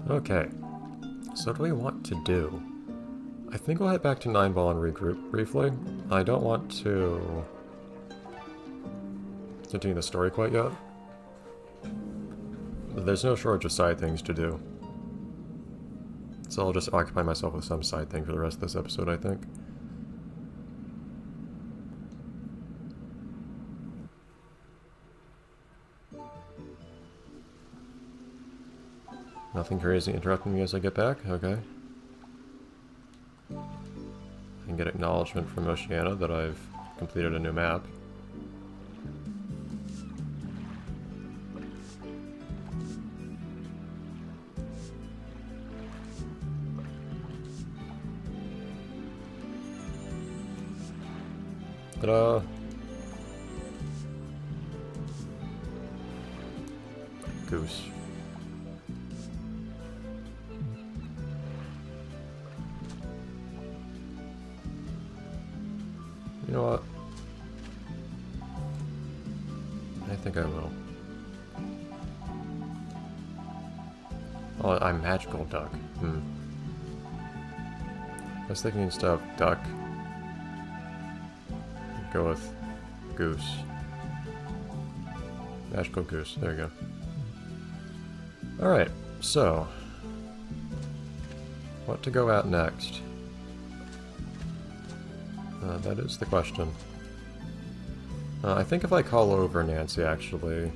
Okay, so what do we want to do? I think we'll head back to 9 Ball and regroup briefly. I don't want to continue the story quite yet. There's no shortage of side things to do. So I'll just occupy myself with some side thing for the rest of this episode, I think. Nothing crazy interrupting me as I get back? Okay. I can get acknowledgement from Oceana that I've completed a new map. Ta-da! Goose. You know what? I think I will. Oh, I'm magical duck. I was thinking instead of duck, go with goose. Magical goose. There you go. Alright, so what to go at next? That is the question. I think if I call over Nancy, actually,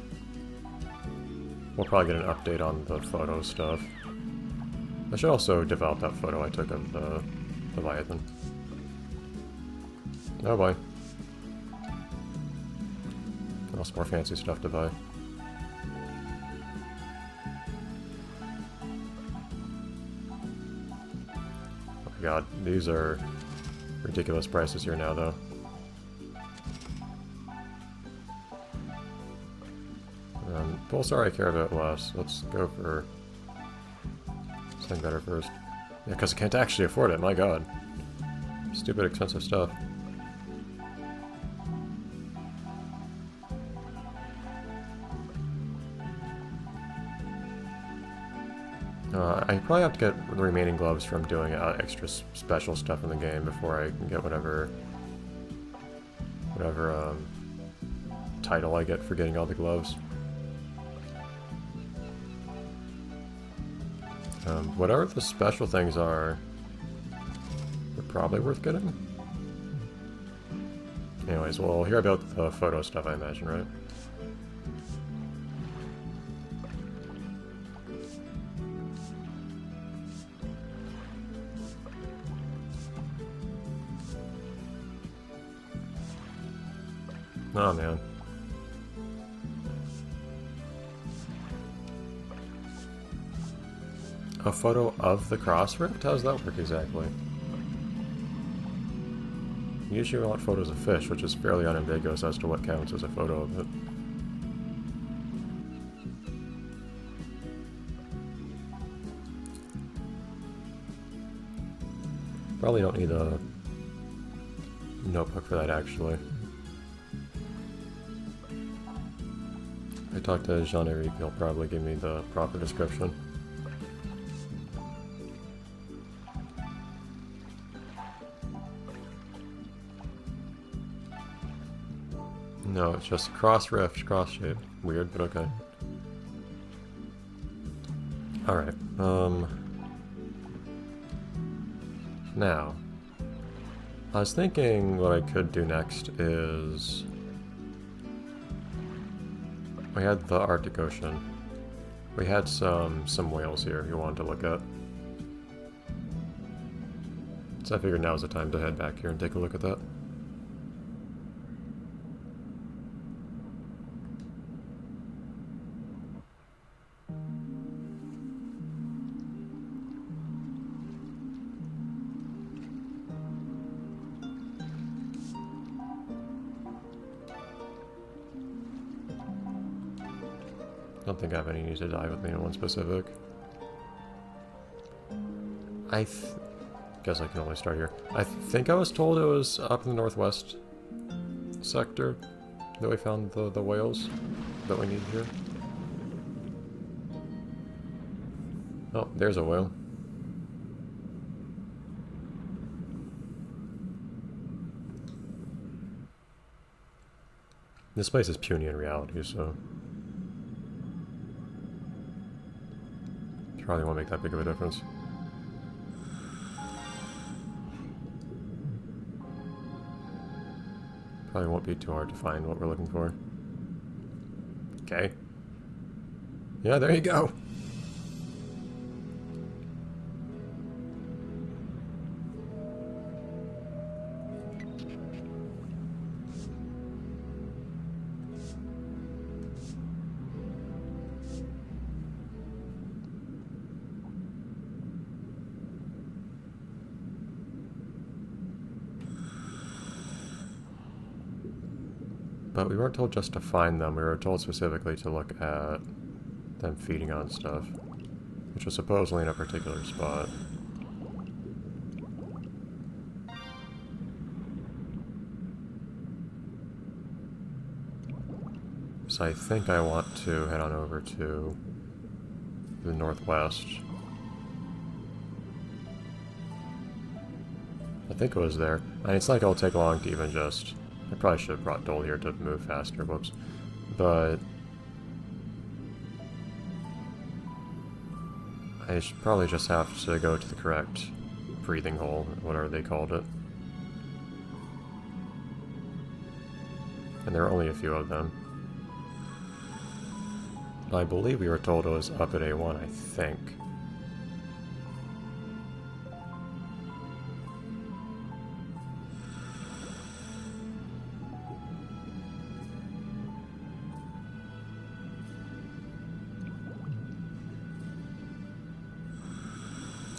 we'll probably get an update on the photo stuff. I should also develop that photo I took of the Leviathan. Oh boy. Else more fancy stuff to buy. Oh my god, these are ridiculous prices here now, though. Pulsar I care about less. Let's go for something better first. Yeah, because I can't actually afford it, my god. Stupid expensive stuff. I probably have to get the remaining gloves from doing extra special stuff in the game before I can get whatever title I get for getting all the gloves. Whatever the special things are, they're probably worth getting. Anyways, we'll hear about the photo stuff, I imagine, right? Oh man. A photo of the cross rift? How does that work exactly? Usually we want photos of fish, which is fairly unambiguous as to what counts as a photo of it. Probably don't need a notebook for that, actually. I talked to Jean-Eric, he'll probably give me the proper description. No, it's just cross rift, cross shape. Weird, but okay. Alright, now, I was thinking what I could do next is... We had the Arctic Ocean. We had some whales here you wanted to look at. So I figured now's the time to head back here and take a look at that. I don't think I have any need to die with me in one specific. I guess I can only start here. I think I was told it was up in the northwest sector that we found the whales that we need here. Oh, there's a whale. This place is puny in reality, so probably won't make that big of a difference. Probably won't be too hard to find what we're looking for. Okay. Yeah, there you go. But we weren't told just to find them, we were told specifically to look at them feeding on stuff, which was supposedly in a particular spot. So I think I want to head on over to the northwest. I think it was there. I mean, it's not like it'll take long to even just... I probably should have brought Dole here to move faster, whoops. But... I should probably just have to go to the correct breathing hole, whatever they called it. And there are only a few of them. I believe we were told it was up at A1, I think.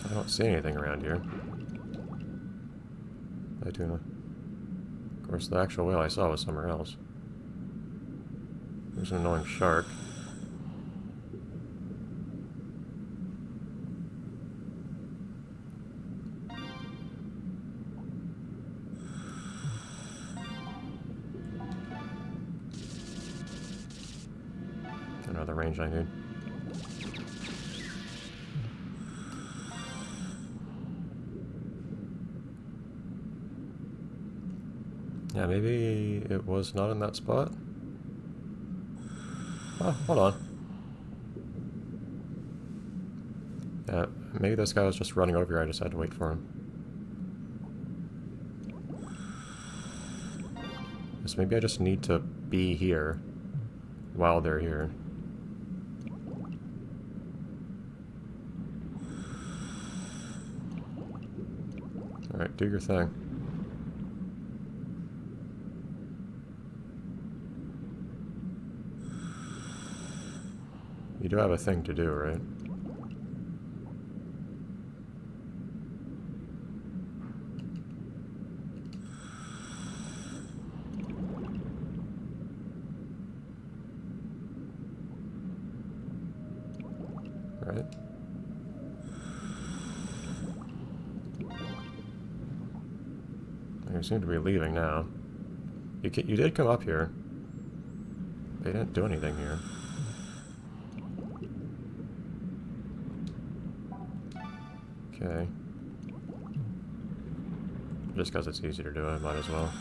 I don't see anything around here. I do not. Of course, the actual whale I saw was somewhere else. There's an annoying shark. Another range I need. Yeah, maybe it was not in that spot? Oh, hold on. Yeah, maybe this guy was just running over here, I just had to wait for him. So maybe I just need to be here while they're here. Alright, do your thing. You do have a thing to do, right? Right? You seem to be leaving now. You did come up here. They didn't do anything here. Okay. Just because it's easy to do, I might as well.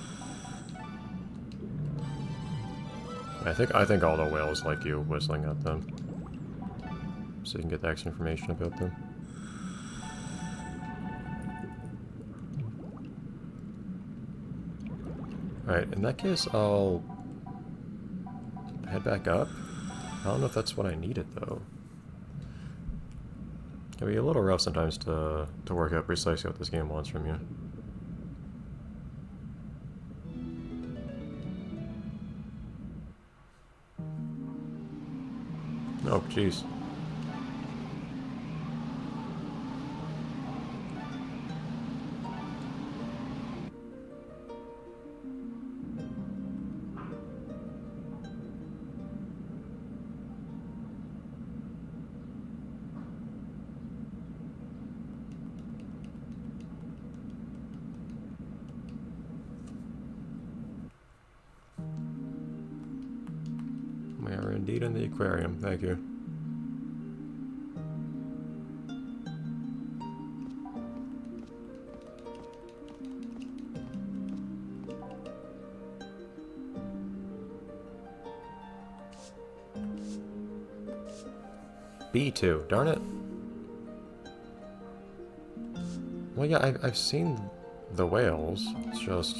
I think all the whales like you whistling at them, so you can get the extra information about them. Alright, in that case, I'll head back up. I don't know if that's what I needed, though. It can be a little rough sometimes to work out precisely what this game wants from you. Oh, jeez. We are indeed in the aquarium, thank you. B2, darn it. Well, yeah, I've seen the whales. It's just...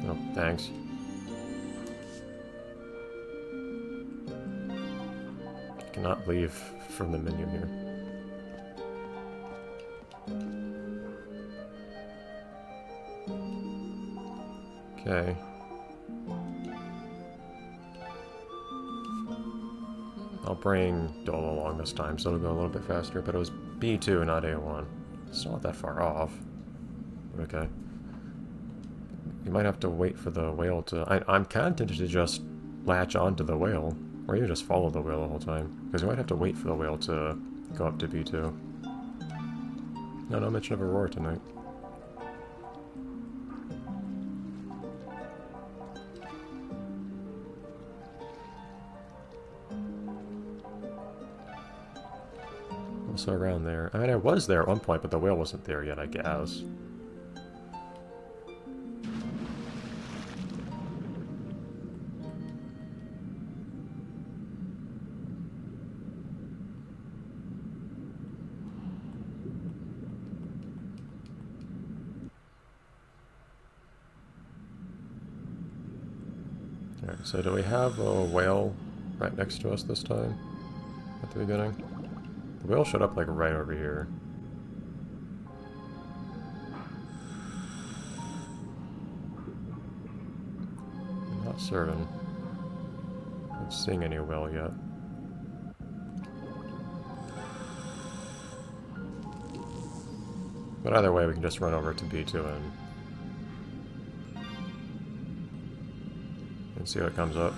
Oh, thanks. Cannot leave from the menu here. Okay. I'll bring Dole along this time, so it'll go a little bit faster, but it was B2, not A1. It's not that far off. Okay. You might have to wait for the whale to... I'm kind of tempted to just latch onto the whale, or you just follow the whale the whole time, because you might have to wait for the whale to go up to B2. No mention of Aurora tonight. Also around there. I mean, I was there at one point, but the whale wasn't there yet, I guess. Alright, so do we have a whale right next to us this time? At the beginning? The whale showed up like right over here. I'm not certain. I'm not seeing any whale yet. But either way, we can just run over to B2 and see what comes up.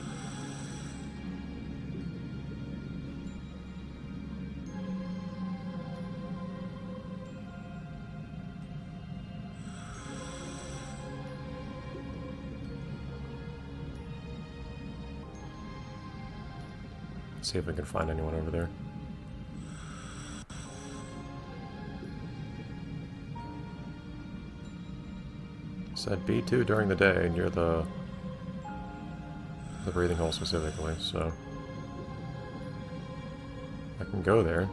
See if we can find anyone over there. Said B2 during the day near the breathing hole specifically, so I can go there,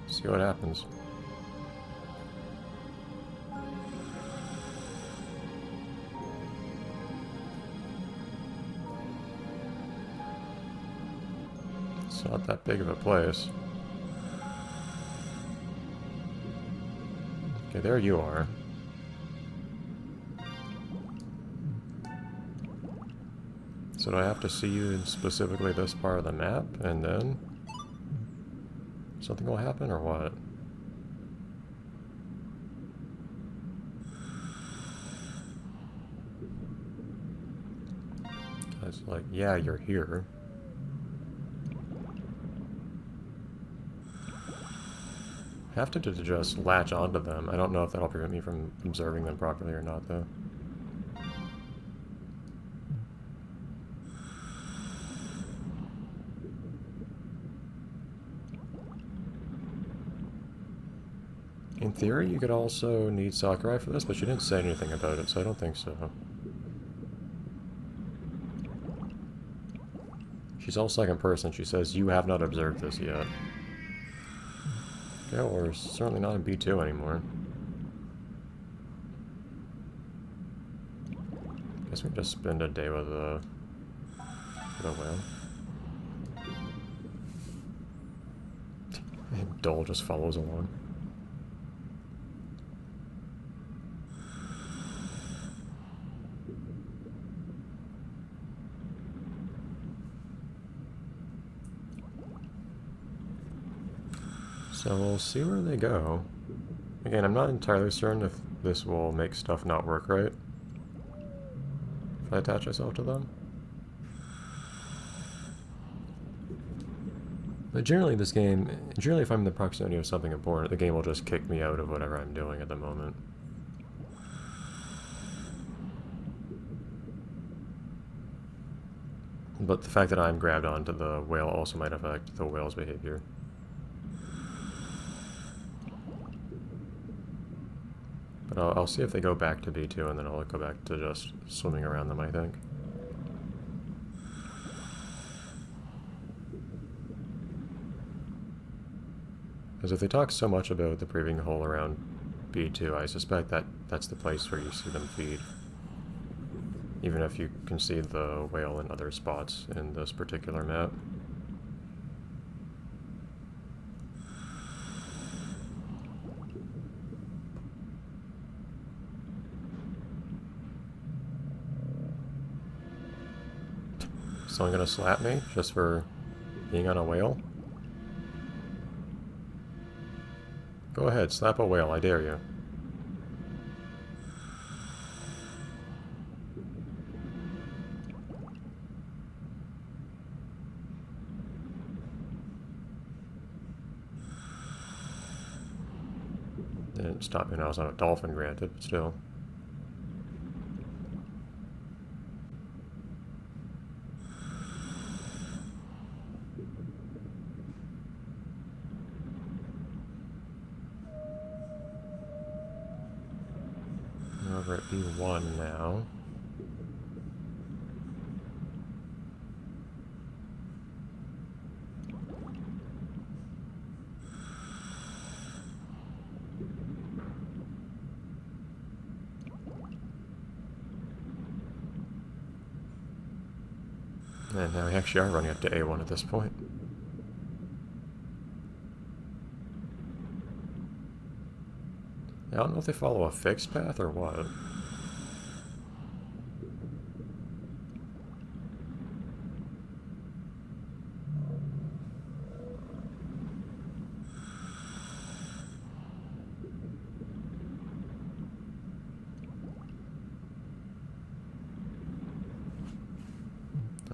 see what happens. It's not that big of a place. Okay, there you are. So do I have to see you in specifically this part of the map, and then something will happen, or what? It's like, yeah, you're here. I have to just latch onto them. I don't know if that'll prevent me from observing them properly or not, though. In theory, you could also need Sakurai for this, but she didn't say anything about it, so I don't think so. She's all second person. She says, you have not observed this yet. Okay, well, we're certainly not in B2 anymore. Guess we can just spend a day with the whale. And Dole just follows along. So we'll see where they go. Again, I'm not entirely certain if this will make stuff not work right if I attach myself to them. But generally this game, generally if I'm in the proximity of something important, the game will just kick me out of whatever I'm doing at the moment. But the fact that I'm grabbed onto the whale also might affect the whale's behavior. But I'll see if they go back to B2, and then I'll go back to just swimming around them, I think. Because if they talk so much about the breathing hole around B2, I suspect that that's the place where you see them feed. Even if you can see the whale in other spots in this particular map. Someone gonna slap me just for being on a whale? Go ahead, slap a whale, I dare you. Didn't stop me when I was on a dolphin, granted, but still. Over at B1 now. And now we actually are running up to A1 at this point. I don't know if they follow a fixed path or what.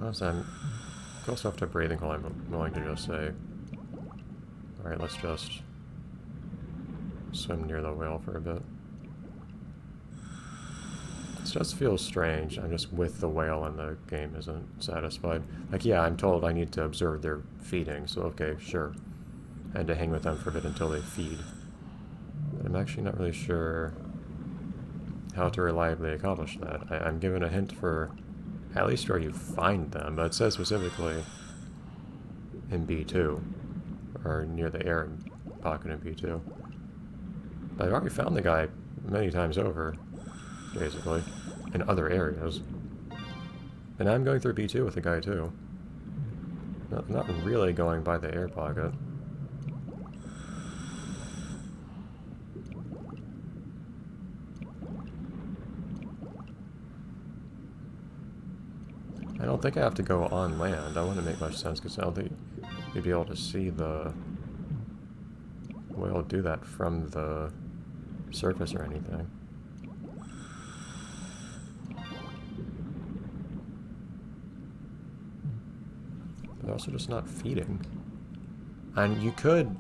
Honestly, I'm close enough to breathing hole, I'm willing to just say, alright, let's just swim near the whale for a bit. This just feels strange. I'm just with the whale and the game isn't satisfied. Like, yeah, I'm told I need to observe their feeding, so okay, sure. And to hang with them for a bit until they feed. But I'm actually not really sure how to reliably accomplish that. I'm given a hint for at least where you find them, but it says specifically in B2, or near the air pocket in B2. But I've already found the guy many times over, basically, in other areas. And I'm going through B2 with the guy too. Not really going by the air pocket. I don't think I have to go on land. That wouldn't make much sense because I don't think you'd be able to see the whale do that from the surface or anything. But also just not feeding. And you could,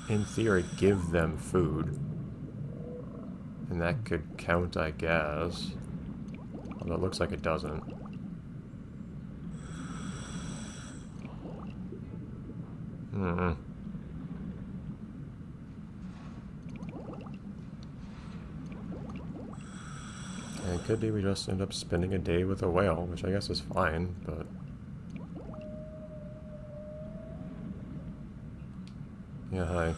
in theory, give them food. And that could count, I guess. Although it looks like it doesn't. And it could be we just end up spending a day with a whale, which I guess is fine, but... Yeah, hi.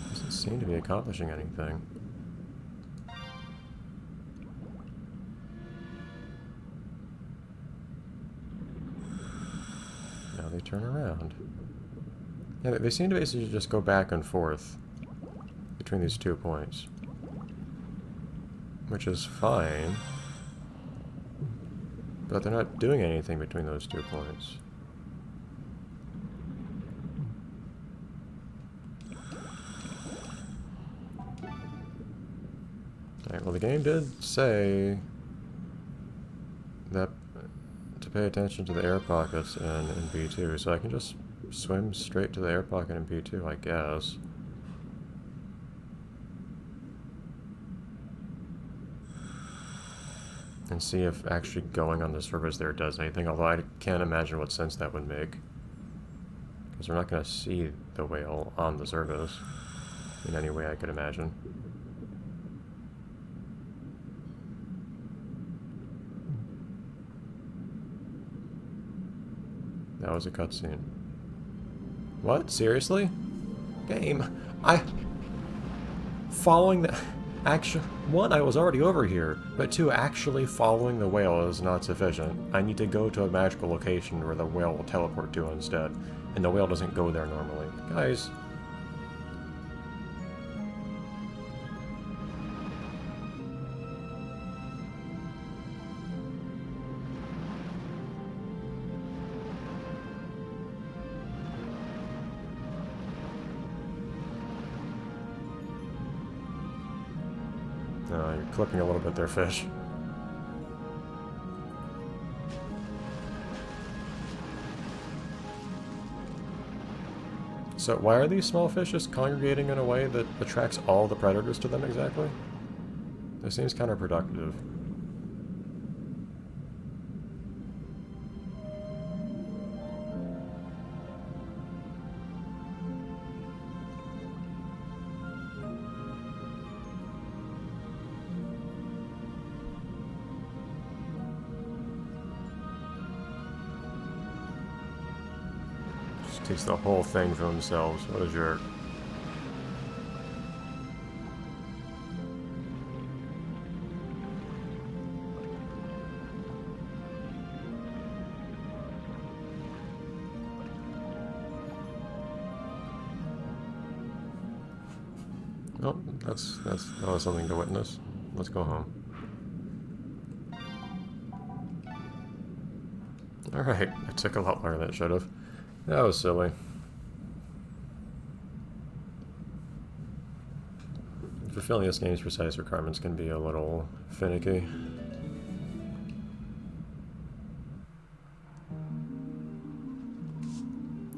Doesn't seem to be accomplishing anything. Now they turn around. Yeah, they seem to basically just go back and forth between these 2 points. Which is fine. But they're not doing anything between those 2 points. Alright, well the game did say that to pay attention to the air pockets in B2, so I can just swim straight to the air pocket in B2, I guess. And see if actually going on the surface there does anything, although I can't imagine what sense that would make. Because we're not going to see the whale on the surface in any way I could imagine. That was a cutscene. What? Seriously? Game. Following the... One, I was already over here, but two, actually following the whale is not sufficient. I need to go to a magical location where the whale will teleport to instead, and the whale doesn't go there normally. Guys. You're clipping a little bit there, fish. So why are these small fish just congregating in a way that attracts all the predators to them exactly? This seems counterproductive. Takes the whole thing for themselves. What a jerk. Oh, that was something to witness. Let's go home. Alright, I took a lot longer than it should have. That was silly. Fulfilling this game's precise requirements can be a little finicky.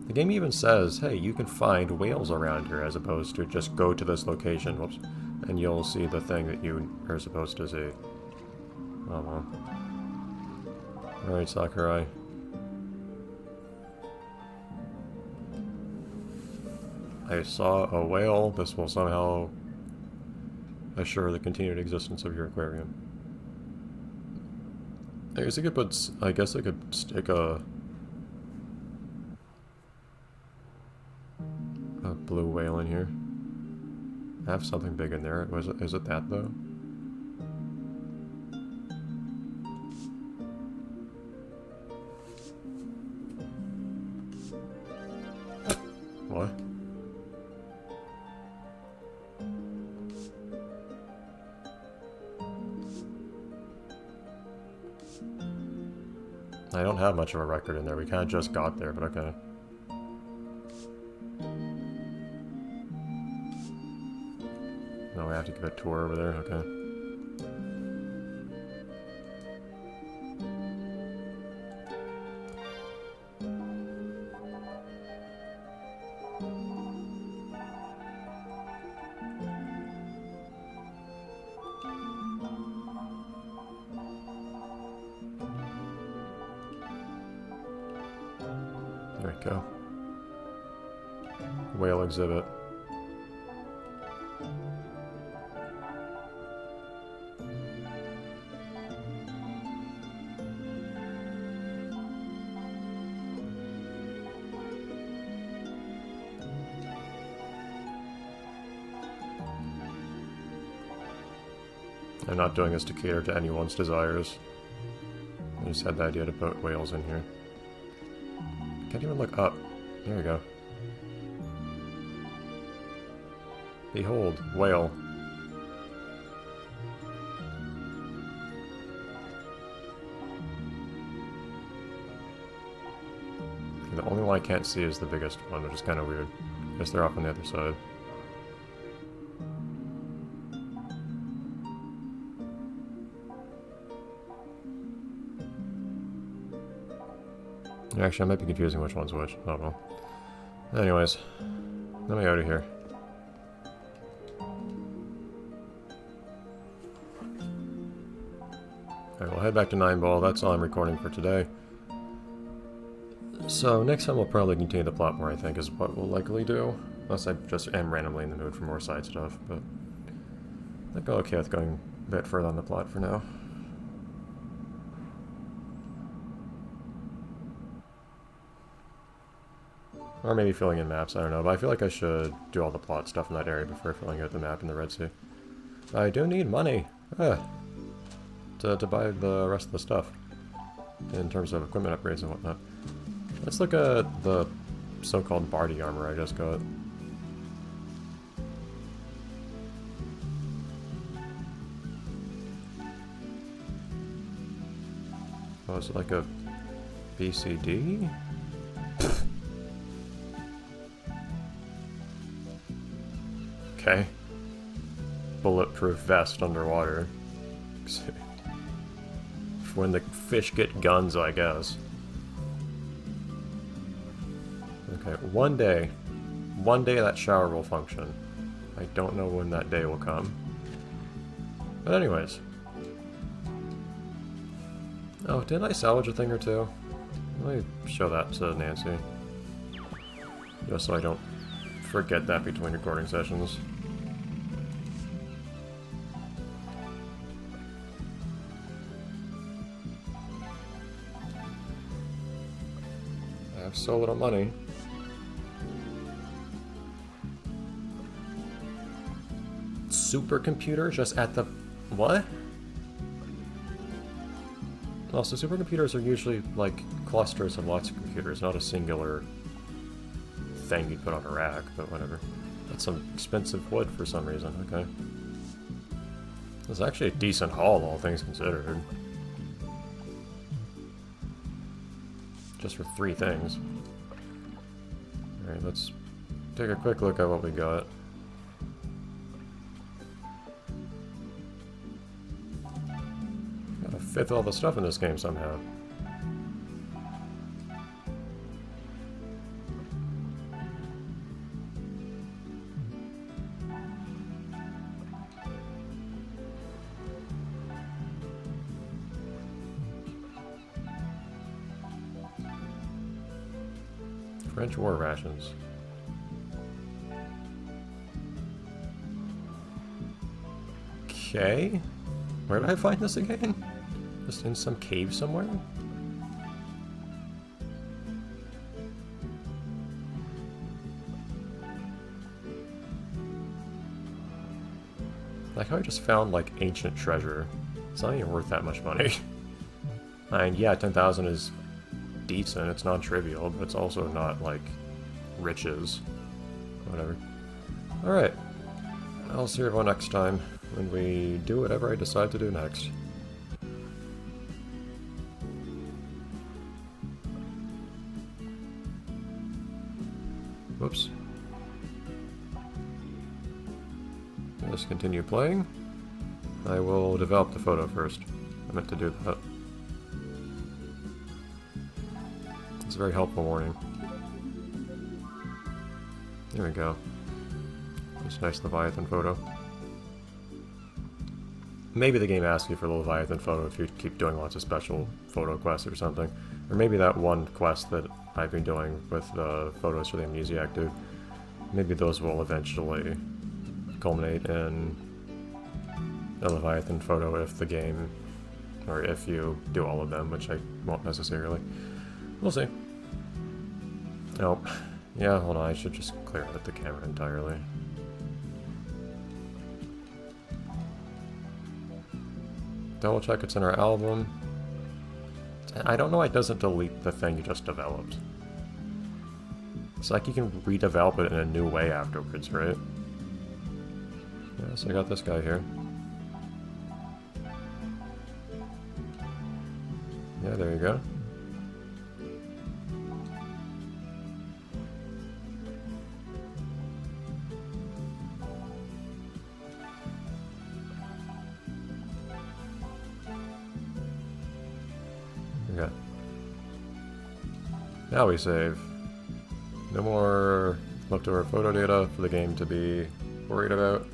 The game even says, hey, you can find whales around here as opposed to just go to this location, whoops, and you'll see the thing that you are supposed to see. Oh well. Alright, Sakurai. I saw a whale. This will somehow assure the continued existence of your aquarium. I guess I could stick a blue whale in here. I have something big in there. Is it that though? What? I don't have much of a record in there. We kind of just got there, but okay. No, we have to give a tour over there, okay. There we go. Whale exhibit. I'm not doing this to cater to anyone's desires. I just had the idea to put whales in here. Can't even look up. There we go. Behold, whale. The only one I can't see is the biggest one, which is kind of weird. I guess they're off on the other side. Actually, I might be confusing which one's which. I don't know. Anyways, let me out of here. Alright, we'll head back to 9-Ball. That's all I'm recording for today. So, next time we'll probably continue the plot more, I think, is what we'll likely do. Unless I just am randomly in the mood for more side stuff, but I think I'm okay with going a bit further on the plot for now. Or maybe filling in maps, I don't know. But I feel like I should do all the plot stuff in that area before filling out the map in the Red Sea. I do need money to buy the rest of the stuff in terms of equipment upgrades and whatnot. Let's look at the so-called Bardi armor I just got. Oh, is it like a BCD? Okay. Bulletproof vest underwater. When the fish get guns, I guess. Okay, one day that shower will function. I don't know when that day will come. But anyways. Oh, didn't I salvage a thing or two? Let me show that to Nancy. Just so I don't forget that between recording sessions. I have so little money. Supercomputer just at the... what? Well, so supercomputers are usually like clusters of lots of computers, not a singular thing you put on a rack, but whatever. That's some expensive wood for some reason, okay. It's actually a decent haul, all things considered. Just for 3 things. Alright, let's take a quick look at what we got. Gotta fit all the stuff in this game somehow. French war rations. Okay. Where did I find this again? Just in some cave somewhere? Like how I just found like ancient treasure. It's not even worth that much money. I mean, yeah, 10,000 is decent, it's non-trivial, but it's also not, like, riches. Whatever. Alright. I'll see everyone next time, when we do whatever I decide to do next. Whoops. Let's continue playing. I will develop the photo first. I meant to do that. It's a very helpful warning. There we go. Just nice Leviathan photo. Maybe the game asks you for the Leviathan photo if you keep doing lots of special photo quests or something. Or maybe that one quest that I've been doing with the photos for the Amnesiac dude. Maybe those will eventually culminate in a Leviathan photo if the game, or if you do all of them, which I won't necessarily. We'll see. Oh, yeah, hold on, I should just clear out the camera entirely. Double check it's in our album. I don't know why it doesn't delete the thing you just developed. It's like you can redevelop it in a new way afterwards, right? Yeah, so I got this guy here. Yeah, there you go. Okay. Now we save. No more leftover photo data for the game to be worried about.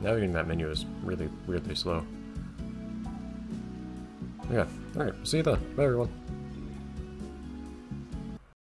Navigating that menu is really weirdly slow. Okay, alright, see you then. Bye everyone.